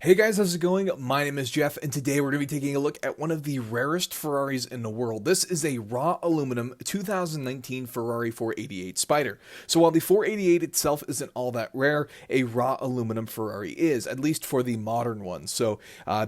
Hey guys, how's it going? My name is Jeff, and today we're going to be taking a look at one of the rarest Ferraris in the world. This is a raw aluminum 2019 Ferrari 488 Spider. So while the 488 itself isn't all that rare, a raw aluminum Ferrari is, at least for the modern ones. So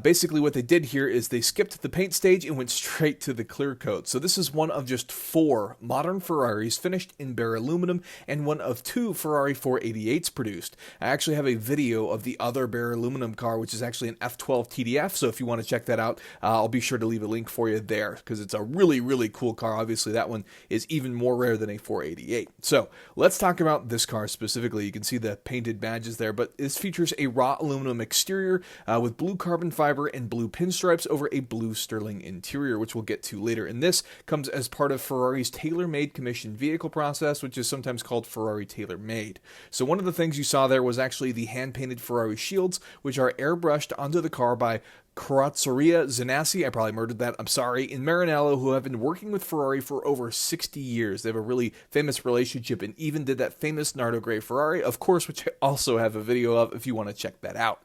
basically what they did here is they skipped the paint stage and went straight to the clear coat. So this is one of just 4 modern Ferraris finished in bare aluminum and one of 2 Ferrari 488s produced. I actually have a video of the other bare aluminum car, which is actually an F12 TDF, so if you want to check that out, I'll be sure to leave a link for you there, because it's a really, really cool car. Obviously, that one is even more rare than a 488. So, let's talk about this car specifically. You can see the painted badges there, but this features a raw aluminum exterior with blue carbon fiber and blue pinstripes over a Blu Sterling interior, which we'll get to later. And this comes as part of Ferrari's tailor-made commissioned vehicle process, which is sometimes called Ferrari tailor-made. So one of the things you saw there was actually the hand-painted Ferrari Shields, which are airbrushed onto the car by Carrozzeria Zanasi, I probably murdered that, I'm sorry, in Maranello, who have been working with Ferrari for over 60 years. They have a really famous relationship and even did that famous Nardo Gray Ferrari, of course, which I also have a video of if you want to check that out.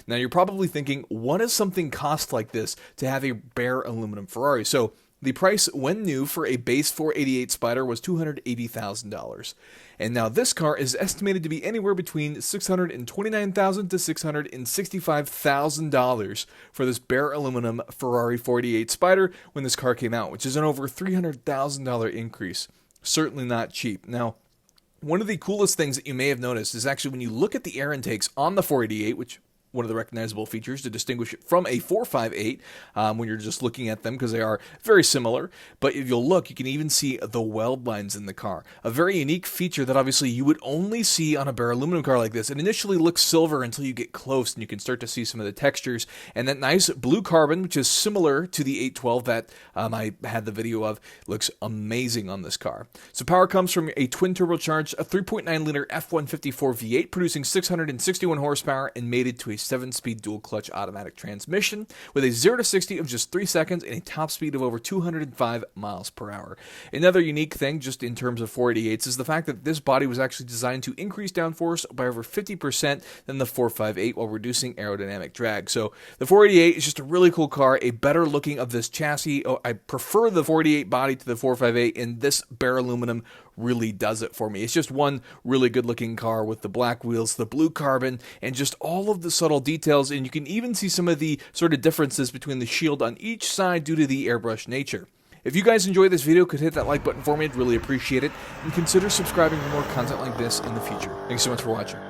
Now, you're probably thinking, what does something cost like this to have a bare aluminum Ferrari? So, the price, when new, for a base 488 Spider was $280,000. And now this car is estimated to be anywhere between $629,000 to $665,000 for this bare aluminum Ferrari 488 Spider when this car came out, which is an over $300,000 increase. Certainly not cheap. Now, one of the coolest things that you may have noticed is actually when you look at the air intakes on the 488, which one of the recognizable features to distinguish it from a 458 when you're just looking at them, because they are very similar. But if you'll look, you can even see the weld lines in the car. A very unique feature that obviously you would only see on a bare aluminum car like this. It initially looks silver until you get close and you can start to see some of the textures. And that nice blue carbon, which is similar to the 812 that I had the video of, looks amazing on this car. So power comes from a twin-turbocharged 3.9-liter F154 V8 producing 661 horsepower and mated to a 7-speed dual-clutch automatic transmission with a 0 to 60 of just 3 seconds and a top speed of over 205 miles per hour. Another unique thing, just in terms of 488s, is the fact that this body was actually designed to increase downforce by over 50% than the 458 while reducing aerodynamic drag. So the 488 is just a really cool car, a better looking of this chassis. I prefer the 488 body to the 458, and this bare aluminum really does it for me. It's just one really good looking car with the black wheels, the blue carbon, and just all of the subtle details, and you can even see some of the sort of differences between the shield on each side due to the airbrushed nature. If you guys enjoyed this video, could hit that like button for me, I'd really appreciate it, and consider subscribing for more content like this in the future. Thanks so much for watching.